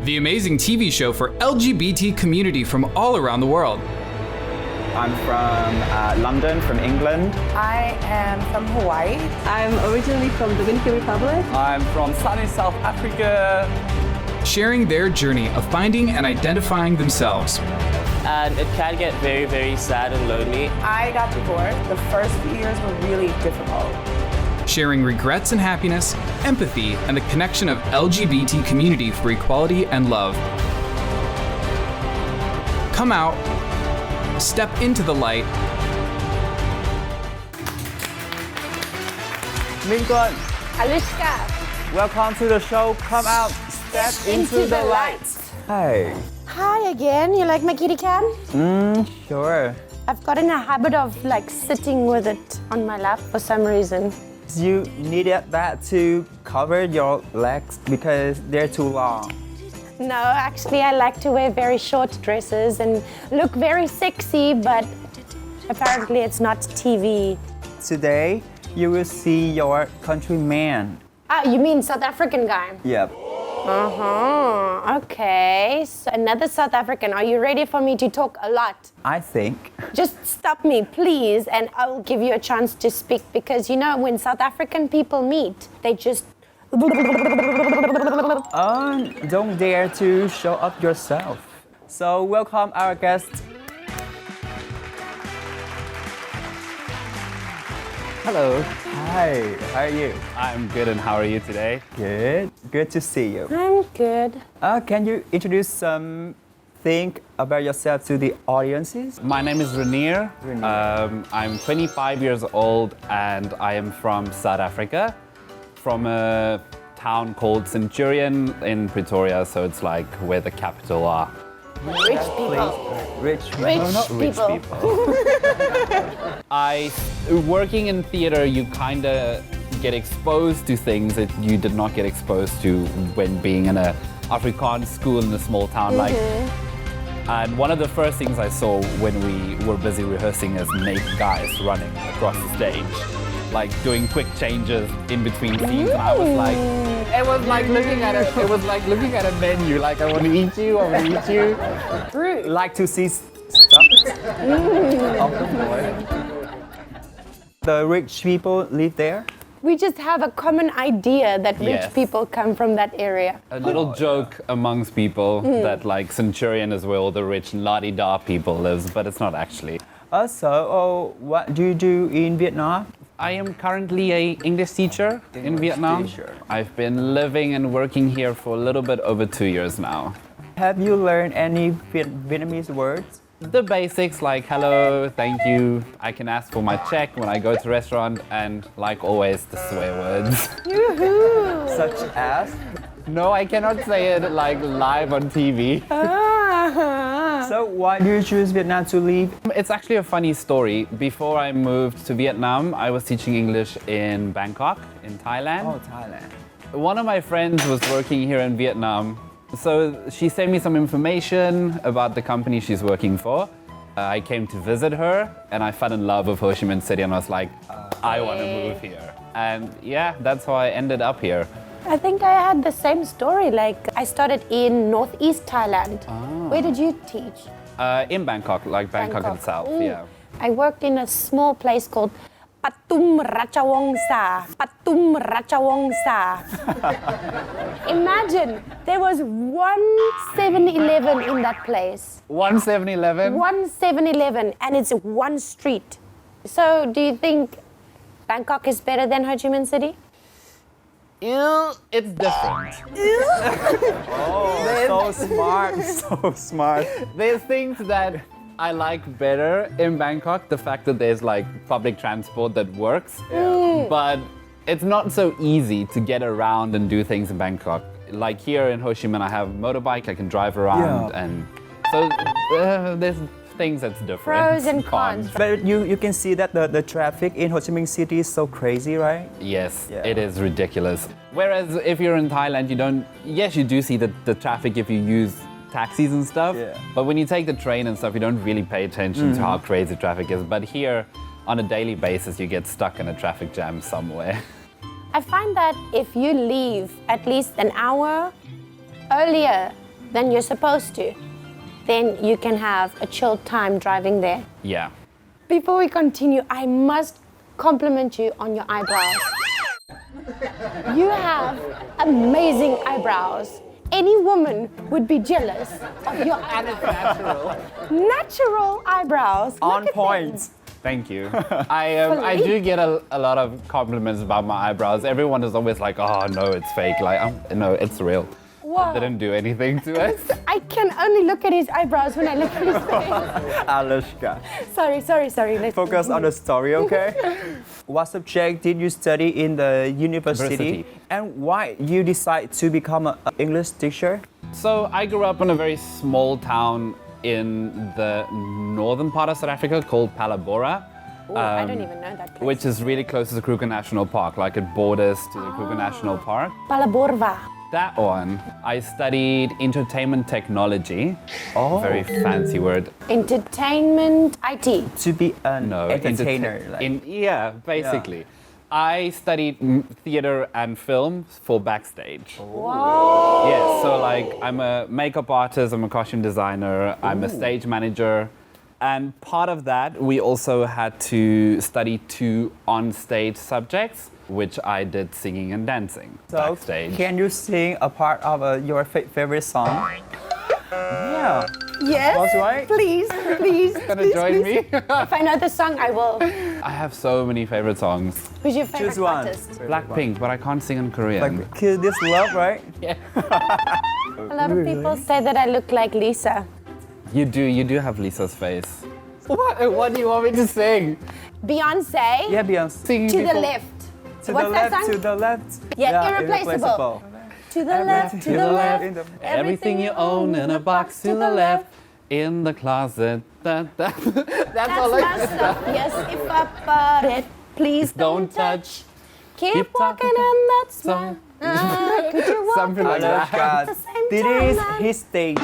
the amazing TV show for LGBT community from all around the world. I'm from London, from England. I am from Hawaii. I'm originally from the Dominican Republic. I'm from sunny South Africa. Sharing their journey of finding and identifying themselves. And it can get very, very sad and lonely. I got divorced. The first few years were really difficult. Sharing regrets and happiness, empathy, and the connection of LGBT community for equality and love. Come out, step into the light. Minh Tuân, Alushka. welcome to the show. Come out, step into the light. Hi. Hi again. You like my kitty cat? Sure. I've gotten a habit of like sitting with it on my lap for some reason. You needed that to cover your legs because they're too long. No, actually I like to wear very short dresses and look very sexy, but apparently it's not TV. Today, you will see your countryman. Ah, you mean South African guy? Yep. Okay, so another South African. Are you ready for me to talk a lot? I think. Just stop me, please, and I will give you a chance to speak because you know when South African people meet, they just Don't dare to show up yourself. So welcome our guest. Hello. Hi. How are you? I'm good, and how are you today? Good. Good to see you. I'm good. Can you introduce something about yourself to the audiences? My name is Rainier. I'm 25 years old, and I am from South Africa, from a town called Centurion in Pretoria, so it's like where the capital are. Rich people. Rich people. Working in theater, you kind of get exposed to things that you did not get exposed to when being in a Afrikaans school in a small town like. And one of the first things I saw when we were busy rehearsing is naked guys running across the stage, like doing quick changes in between scenes. And I was like, it was like looking at a menu. Like, I want to eat you. I want to eat you. Like to see stuff of the boy. The rich people live there? We just have a common idea that rich Yes. people come from that area. A little joke amongst people that like Centurion is where all the rich la-di-da people lives, but it's not actually. So, what do you do in Vietnam? I am currently an English teacher in Vietnam. teacher. I've been living and working here for a little bit over 2 years now. Have you learned any Vietnamese words? The basics like hello, thank you. I can ask for my check when I go to restaurant, and like always, the swear words. Such as? No, I cannot say it like live on TV. So why do you choose Vietnam to live? It's actually a funny story. Before I moved to Vietnam, I was teaching English in Bangkok, in Thailand. Oh, Thailand. One of my friends was working here in Vietnam, so she sent me some information about the company she's working for. I came to visit her, and I fell in love with Ho Chi Minh City, and I was like, I want to move here. And yeah, that's how I ended up here. I think I had the same story. Like I started in northeast Thailand. Where did you teach? In Bangkok, like Bangkok itself, yeah. I worked in a small place called Patum Ratchawongsa. Patum Ratchawongsa. Imagine, there was one 7-Eleven in that place. One 7-Eleven? One 7-Eleven, and it's one street. So, do you think Bangkok is better than Ho Chi Minh City? It's different. Oh, so smart, so smart. There's things that I like better in Bangkok, the fact that there's like public transport that works, but it's not so easy to get around and do things in Bangkok. Like here in Ho Chi Minh, I have a motorbike, I can drive around, and so there's things that's different. Pros and cons. But you can see that the traffic in Ho Chi Minh City is so crazy, right? Yes, Yeah. it is ridiculous. Whereas if you're in Thailand, you do see the traffic if you use taxis and stuff, Yeah. but when you take the train and stuff, you don't really pay attention to how crazy traffic is. But here, on a daily basis, you get stuck in a traffic jam somewhere. I find that if you leave at least an hour earlier than you're supposed to, then you can have a chill time driving there. Yeah. Before we continue, I must compliment you on your eyebrows. You have amazing eyebrows. Any woman would be jealous of your natural eyebrows. On Look at point. them. Thank you. I do get a lot of compliments about my eyebrows. Everyone is always like, oh, no, it's fake. Like, no, it's real. Wow. Didn't do anything to it. I can only look at his eyebrows when I look at his face. Alushka. Sorry. Let's Focus on the story, okay? What subject did you study in the university? And why you decide to become an English teacher? So I grew up in a very small town in the northern part of South Africa called Palabora. Ooh, I don't even know that place. Which is really close to the KHUNG National Park, like it borders to the KHUNG National Park. Palaborva. That one, I studied entertainment technology. Oh. Very fancy word. Entertainment IT. To be an No, entertainer. yeah, basically. Yeah. I studied theater and film for backstage. Wow. Yes, so like I'm a makeup artist, I'm a costume designer, I'm a stage manager. And part of that, we also had to study 2 on-stage subjects, which I did singing and dancing backstage. Can you sing a part of your favorite song? Yeah. Yes. That's right. Please. Gonna join me? If I know the song, I will. I have so many favorite songs. Who's your favorite Choose one. artist? Blackpink, but I can't sing in Korean. Like Kill This Love, right? Yeah. A lot of people say that I look like Lisa. You do have Lisa's face. What do you want me to sing? Beyonce. Yeah, Beyonce. Singing To the before- left. To What's the that left, song? to the left. Yeah, irreplaceable. To the left, to the left. Everything you own in a box to the left. In the closet. That's all That's I my stuff. Yes, if I bought it, please don't touch. Keep walking and that's my. Could you walk Something like that. Alushka, this is his stage.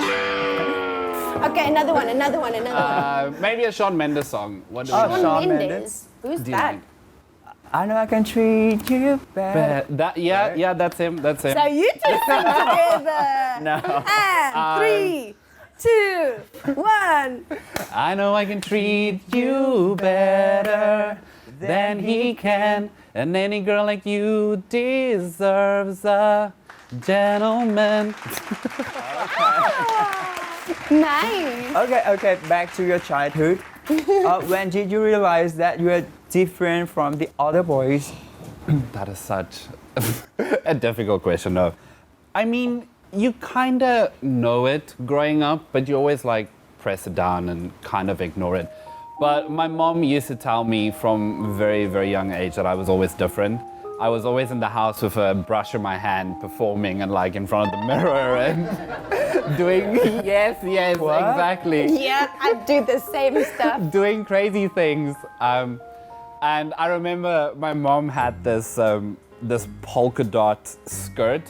Okay, another one. Maybe a Shawn Mendes song. What do we Oh, do? Shawn Mendes. Mendes. Who's Do you that? like? I know I can treat you better. Yeah, that's him. So you two sing together. No. And 3, 2, 1. I know I can treat you better than he can, and any girl like you deserves a gentleman. Nice. Okay, back to your childhood. When did you realize that you were different from the other boys? That is such a difficult question, no. I mean, you kind of know it growing up, but you always like press it down and kind of ignore it. But my mom used to tell me from a very, very young age that I was always different. I was always in the house with a brush in my hand, performing and like in front of the mirror and doing, yes, What? exactly. Yeah, I do the same stuff. Doing crazy things. And I remember my mom had this this polka dot skirt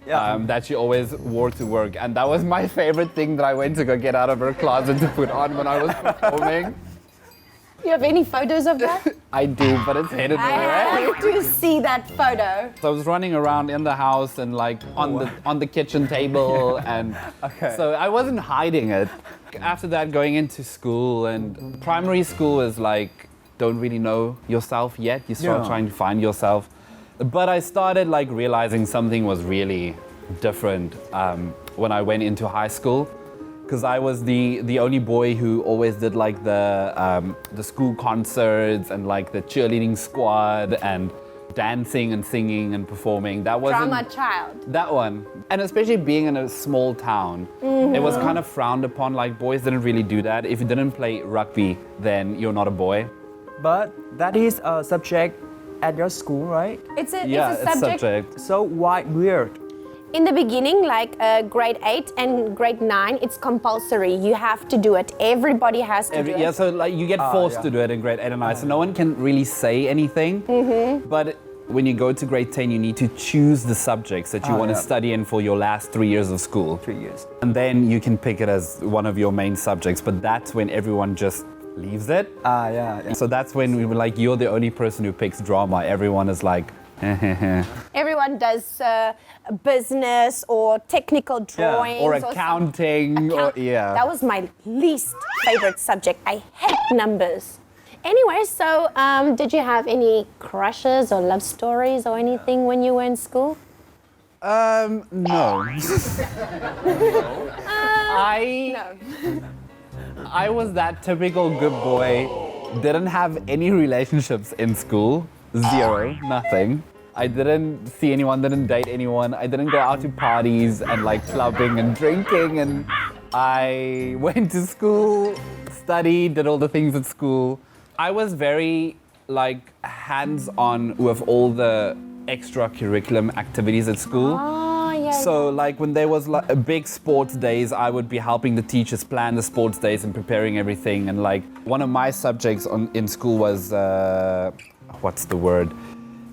that she always wore to work, and that was my favorite thing that I went to go get out of her closet to put on when I was performing. You have any photos of that? I do, but it's hidden I away. have to see that photo. So I was running around in the house and like on the kitchen table, and so I wasn't hiding it. After that, going into school, and primary school is like, don't really know yourself yet. You start trying to find yourself. But I started like realizing something was really different when I went into high school, because I was the only boy who always did like the school concerts and like the cheerleading squad and dancing and singing and performing. That wasn't Drama child. that one. And especially being in a small town, it was kind of frowned upon. Like boys didn't really do that. If you didn't play rugby, then you're not a boy. But that is a subject at your school, right? It's a It's subject. So why weird? In the beginning, like grade 8 and grade 9, it's compulsory. You have to do it. Everybody has to do it. Yeah, so like you get forced to do it in grade 8 and 9, so no one can really say anything. But when you go to grade 10, you need to choose the subjects that you want to study in for your last 3 years of school. 3 years. And then you can pick it as one of your main subjects, but that's when everyone just leaves it. So that's when we were like, you're the only person who picks drama. Everyone is like, Everyone everyone does business or technical drawings. Or accounting. Yeah. That was my least favorite subject. I hate numbers. Anyway, so did you have any crushes or love stories or anything when you were in school? No. I was that typical good boy, didn't have any relationships in school, zero, nothing. I didn't see anyone, didn't date anyone, I didn't go out to parties and like clubbing and drinking, and I went to school, studied, did all the things at school. I was very like hands-on with all the extracurriculum activities at school. Oh, yeah. So like when there was like a big sports days, I would be helping the teachers plan the sports days and preparing everything. And like one of my subjects in school was, what's the word?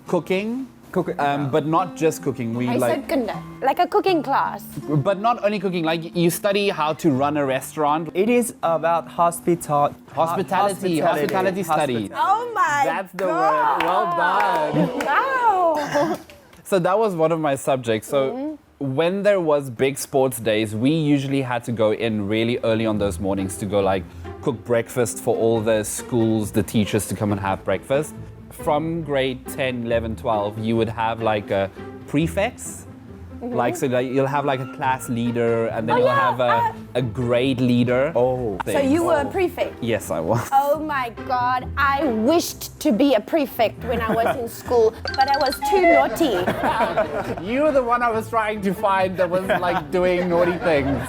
Cooking. But not just cooking. We like a cooking class. But not only cooking, like you study how to run a restaurant. It is about hospitality studies. Oh my That's the God. word. Well done. Wow. So that was one of my subjects. So when there was big sports days, we usually had to go in really early on those mornings to go like cook breakfast for all the schools, the teachers to come and have breakfast. From grade 10, 11, 12, you would have like a prefects. Like, so like you'll have like a class leader and then you'll have a grade leader. So you were a prefect? Yes, I was. Oh my God, I wished to be a prefect when I was in school, but I was too naughty. You were the one I was trying to find that was like doing naughty things.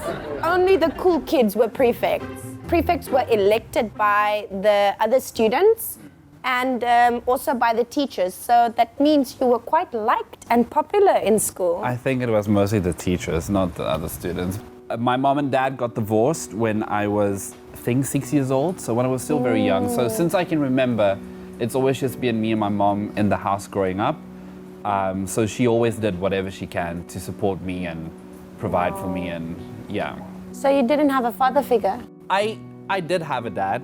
Only the cool kids were prefects. Prefects were elected by the other students and also by the teachers. So that means you were quite liked and popular in school. I think it was mostly the teachers, not the other students. My mom and dad got divorced when I was, I think, 6 years old, so when I was still very young. So since I can remember, it's always just been me and my mom in the house growing up. So she always did whatever she can to support me and provide for me, and yeah. So you didn't have a father figure? I did have a dad,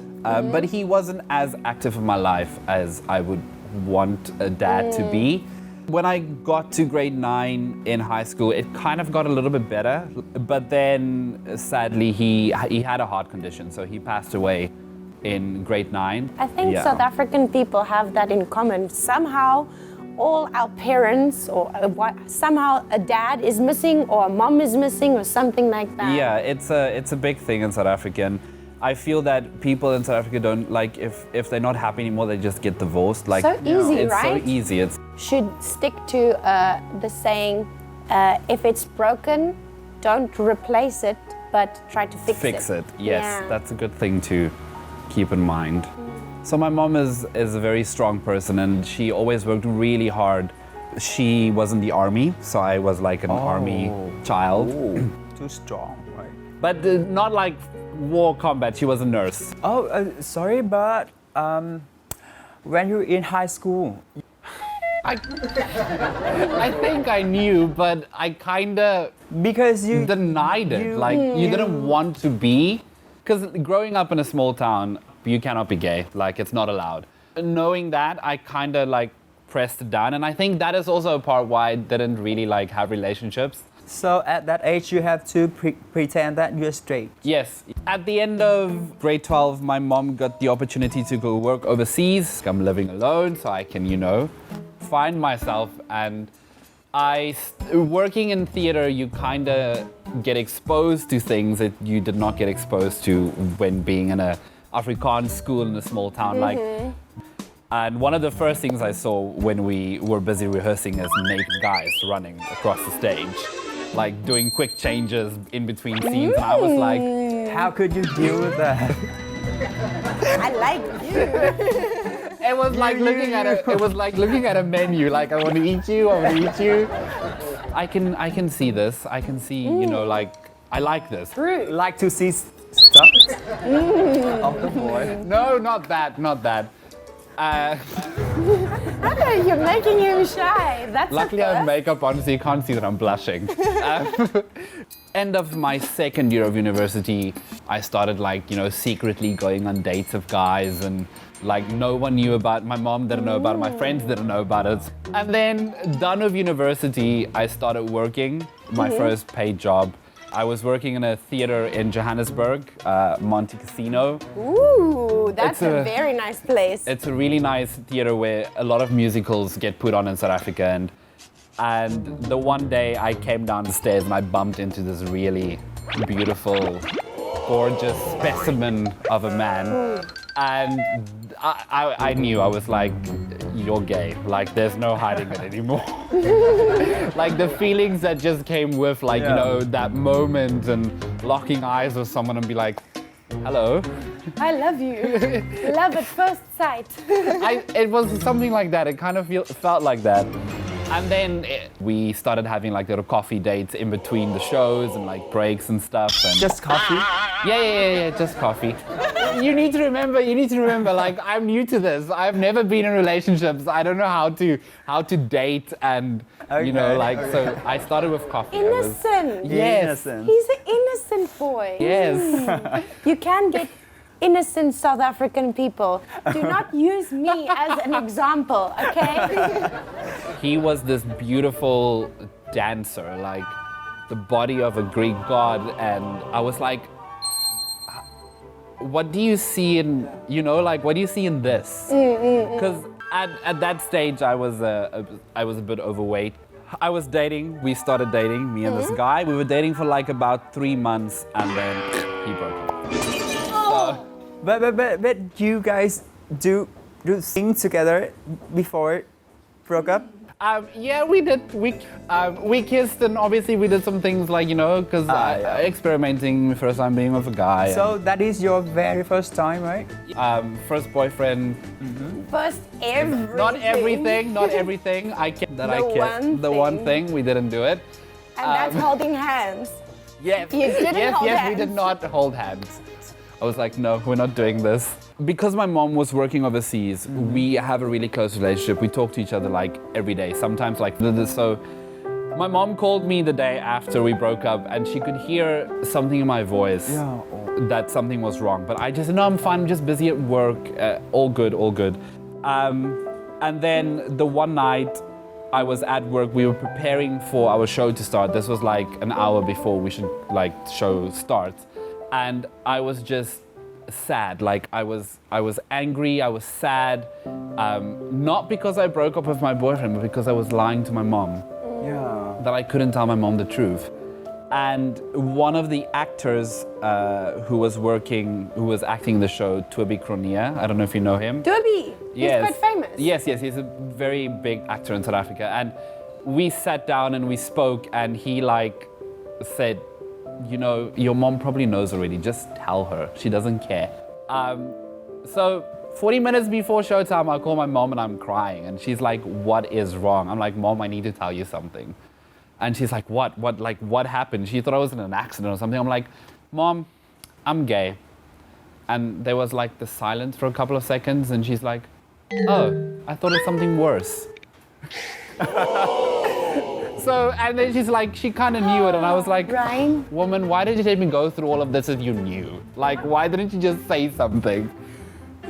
but he wasn't as active in my life as I would want a dad to be. When I got to grade 9 in high school, it kind of got a little bit better, but then sadly he had a heart condition, so he passed away in grade 9. I think South African people have that in common. Somehow all our parents or somehow a dad is missing or a mom is missing or something like that. Yeah, it's a big thing in South Africa. And I feel that people in South Africa don't, like, if they're not happy anymore, they just get divorced. Like, so easy, it's right? so easy. Should stick to the saying, if it's broken, don't replace it, but try to fix it. Fix it, yes. Yeah. That's a good thing to keep in mind. So my mom is a very strong person, and she always worked really hard. She was in the army, so I was like an army child. Too strong, right? But not like war combat. She was a nurse. Sorry, but when you were in high school, I think I knew, but I kind of because you denied it. You didn't want to be, because growing up in a small town, you cannot be gay. Like, it's not allowed. Knowing that, I kind of like pressed it down, and I think that is also a part why I didn't really like have relationships. So at that age, you have to pretend that you're straight. Yes. At the end of grade 12, my mom got the opportunity to go work overseas. I'm living alone, so I can, find myself. And working in theater, you kind of get exposed to things that you did not get exposed to when being in a Afrikaans school in a small town. And one of the first things I saw when we were busy rehearsing is naked guys running across the stage, like doing quick changes in between scenes. And I was like, how could you deal with that? I like you. It was like looking at a menu. Like, I want to eat you. I want to eat you. I can see this. I can see, I like this. Like to see stuff of the boy. No, not that. You're making him shy. That's Luckily, I have makeup on, so you can't see that I'm blushing. End of my second year of university, I started secretly going on dates with guys, and Like no one knew about, my mom didn't know about it, my friends didn't know about it. And then done with university, I started working, my first paid job. I was working in a theater in Johannesburg, Monte Casino. Ooh, that's a very nice place. It's a really nice theater where a lot of musicals get put on in South Africa. And the one day I came down the stairs and I bumped into this really beautiful, gorgeous specimen of a man. And I knew, I was like, you're gay. Like, there's no hiding it anymore. Like, the feelings that just came with, like, you know, that moment and locking eyes with someone and be like, hello. I love you. Love at first sight. It was something like that. It kind of felt like that. And then we started having like little coffee dates in between the shows and like breaks and stuff. And Just coffee? yeah, just coffee. You need to remember, like, I'm new to this. I've never been in relationships. I don't know how to date and, you know, like, so I started with coffee. Innocent. Yes. Innocent. He's an innocent boy. Yes. You can get innocent South African people. Do not use me as an example, okay? He was this beautiful dancer, like the body of a Greek god, and I was like, what do you see in, you know, like, what do you see in this? Because at that stage, I was a bit overweight. I was dating, we started dating, me and this guy. We were dating for like about 3 months, and then he broke up. So, But you guys do things together before broke up? yeah, we did. We kissed, and obviously we did some things like, you know, because experimenting, first time being with a guy. So that is your very first time, right? First boyfriend. First everything. Not everything. I kissed. The one thing, we didn't do it. And that's holding hands. Yes, You didn't hold we hands. did not hold hands. I was like, no, we're not doing this. Because my mom was working overseas, we have a really close relationship. We talk to each other like every day, sometimes like this. So my mom called me the day after we broke up, and she could hear something in my voice that something was wrong. But I just, no, I'm fine, I'm just busy at work, all good, all good. And then the one night I was at work, we were preparing for our show to start. This was like an hour before we should, like, show starts. And I was just sad. Like, I was angry, I was sad. Not because I broke up with my boyfriend, but because I was lying to my mom. Yeah. That I couldn't tell my mom the truth. And one of the actors who was acting the show, TUоқI, I don't know if you know him. TUоқI. Yes. He's quite famous. Yes, he's a very big actor in South Africa. And we sat down and we spoke, and he like said, you know, your mom probably knows already, just tell her, she doesn't care. So 40 minutes before showtime, I call my mom and I'm crying, and she's like, what is wrong? I'm like, Mom, I need to tell you something. And she's like, what happened? She thought I was in an accident or something. I'm like, Mom, I'm gay. And there was like the silence for a couple of seconds, and she's like, oh, I thought it's something worse. So, and then she's like, she kind of knew it, and I was like, Ryan? Woman, why did you take me go through all of this if you knew? Like, why didn't you just say something?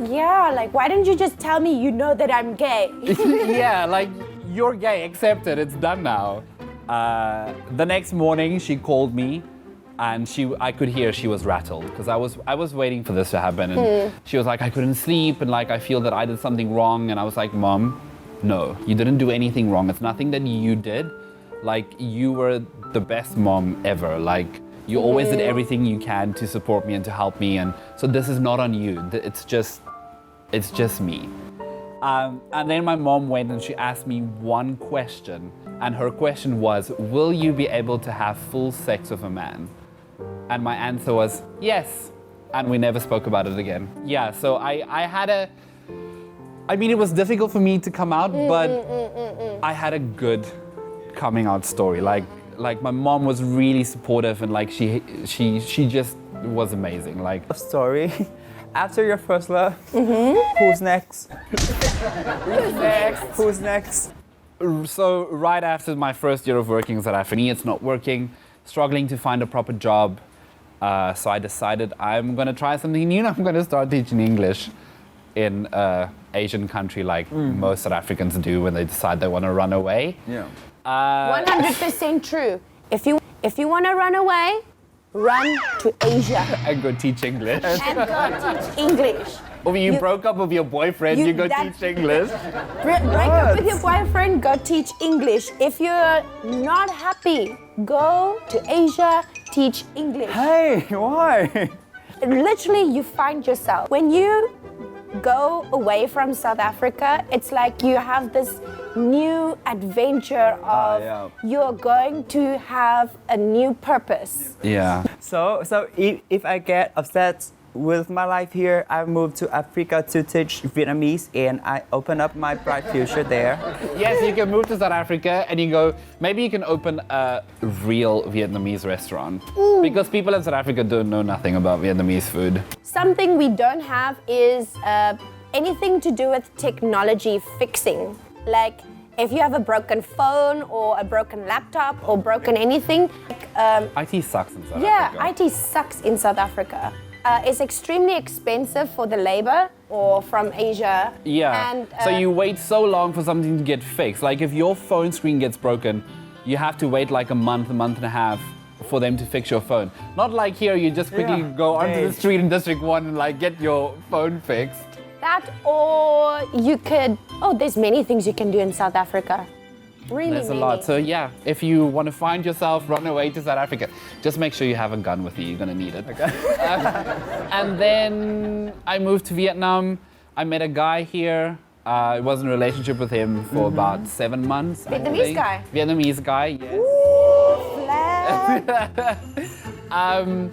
Yeah, like, why didn't you just tell me you know that I'm gay? Yeah, like, you're gay, accept it, it's done now. The next morning, she called me, and I could hear she was rattled, because I was waiting for this to happen, and she was like, I couldn't sleep, and like, I feel that I did something wrong, and I was like, Mom, no, you didn't do anything wrong. It's nothing that you did. Like, you were the best mom ever. Like, you always did everything you can to support me and to help me, and so this is not on you. It's just me. And then my mom went and she asked me one question, and her question was, will you be able to have full sex with a man? And my answer was, yes. And we never spoke about it again. Yeah, so I mean, it was difficult for me to come out, but I had a good coming out story. Like my mom was really supportive, and like she just was amazing. Like, Story. After your first love, who's next? Who's next? So right after my first year of working in South Africa, it's not working, struggling to find a proper job. So I decided I'm gonna try something new, and I'm gonna start teaching English. in an Asian country like most South Africans do when they decide they want to run away. Yeah. 100% true. If you want to run away, run to Asia And go teach English. and go teach English. Or you broke up with your boyfriend, you go that- teach English. Break up with your boyfriend, go teach English. If you're not happy, go to Asia, teach English. Hey, why? Literally, you find yourself. When you go away from South Africa, it's like you have this new adventure of yeah. you're going to have a new purpose. Yeah. So if I get upset with my life here, I moved to Africa to teach Vietnamese and I open up my bright future there. Yes, you can move to South Africa and you go, maybe you can open a real Vietnamese restaurant. Because people in South Africa don't know nothing about Vietnamese food. Something we don't have is anything to do with technology fixing. Like if you have a broken phone or a broken laptop or broken anything. IT sucks in South Yeah, Africa. IT sucks in South Africa. It's extremely expensive for the labor or from Asia. Yeah, And, so you wait so long for something to get fixed. Like if your phone screen gets broken, you have to wait like a month and a half for them to fix your phone. Not like here, you just quickly go onto the street in District 1 and like get your phone fixed. that, or you could, there's many things you can do in South Africa. Really There's a many. lot. So yeah, if you want to find yourself, run away to South Africa, just make sure you have a gun with you. You're gonna need it. Okay. And then I moved to Vietnam. I met a guy here. I was in a relationship with him for about 7 months. I Vietnamese think. guy? Vietnamese guy, yes. Flag.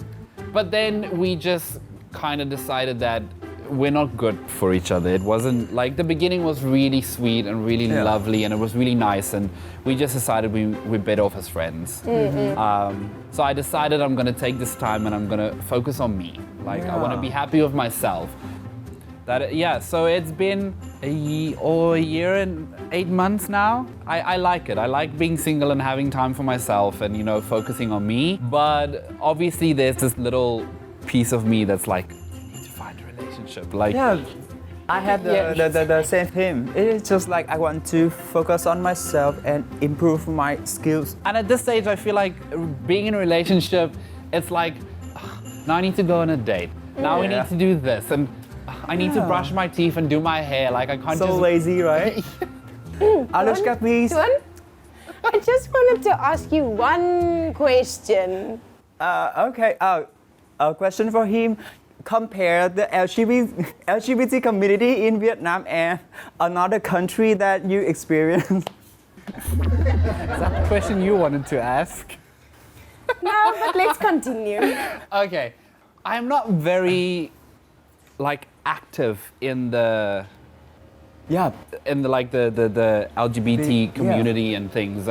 But then we just kind of decided that we're not good for each other. It wasn't like the beginning was really sweet and really lovely and it was really nice and we just decided we're better off as friends. So I decided I'm gonna take this time and I'm gonna focus on me. Like I want to be happy with myself. So it's been a year and 8 months now. I like it. I like being single and having time for myself and, you know, focusing on me. But obviously there's this little piece of me that's like, I need to find a relationship. Like, Yeah, I had the same thing. It's just like I want to focus on myself and improve my skills. and at this stage I feel like being in a relationship, it's like, now I need to go on a date. Now we need to do this and I need to brush my teeth and do my hair. Like I can't So just... lazy, right? Alushka, please. Tuan, I just wanted to ask you one question. Okay. A question for him. Compare the LGBT community in Vietnam and another country that you experience. Is that the question you wanted to ask? No, but let's continue. Okay, I'm not very active in the LGBT community and things.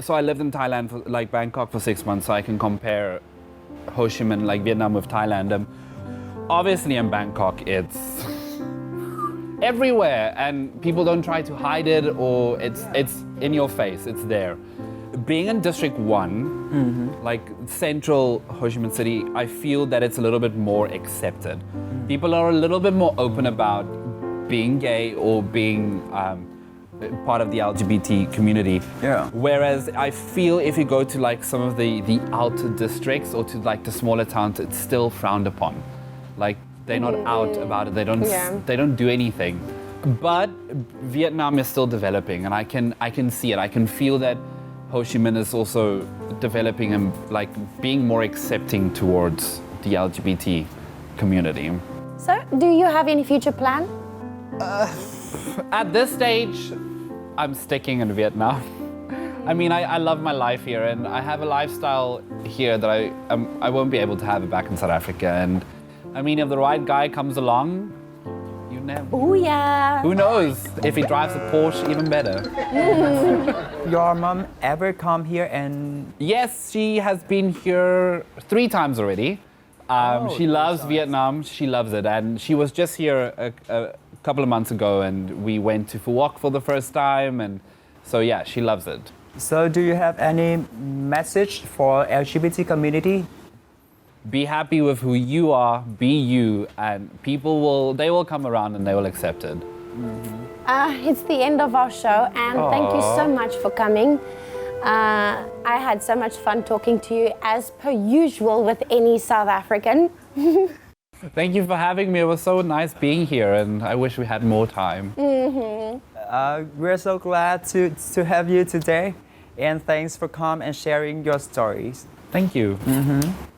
So I lived in Thailand for Bangkok for 6 months, so I can compare Ho Chi Minh, Vietnam with Thailand. Obviously in Bangkok, it's everywhere, and people don't try to hide it, or it's in your face. It's there. Being in District 1, central Ho Chi Minh City, I feel that it's a little bit more accepted. People are a little bit more open about being gay or being part of the LGBT community. Yeah. Whereas I feel if you go to some of the outer districts or to the smaller towns, it's still frowned upon. They're not out about it. They don't do anything. But Vietnam is still developing, and I can see it. I can feel that Ho Chi Minh is also developing and being more accepting towards the LGBT community. So, do you have any future plan? At this stage, I'm sticking in Vietnam. I mean, I love my life here, and I have a lifestyle here that I won't be able to have it back in South Africa. And I mean, if the right guy comes along, you never. Oh yeah. Who knows? If he drives a Porsche, even better. Your mom ever come here and... Yes, she has been here 3 times already. She loves Vietnam. She loves it, and she was just here a couple of months ago, and we went to Phu Quoc for the first time, and so yeah, she loves it. So do you have any message for LGBT community? be happy with who you are, be you, and they will come around and they will accept it. It's the end of our show, and thank you so much for coming. I had so much fun talking to you, as per usual with any South African. Thank you for having me. It was so nice being here, and I wish we had more time. We're so glad to have you today, and thanks for coming and sharing your stories. Thank you.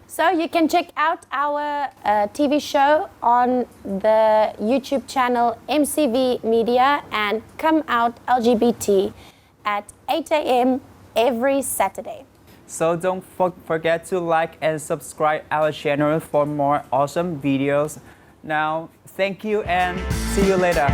So you can check out our TV show on the YouTube channel MCVMedia and Come Out LGBT at 8 a.m. every Saturday. So don't forget to like and subscribe our channel for more awesome videos. Now, thank you and see you later.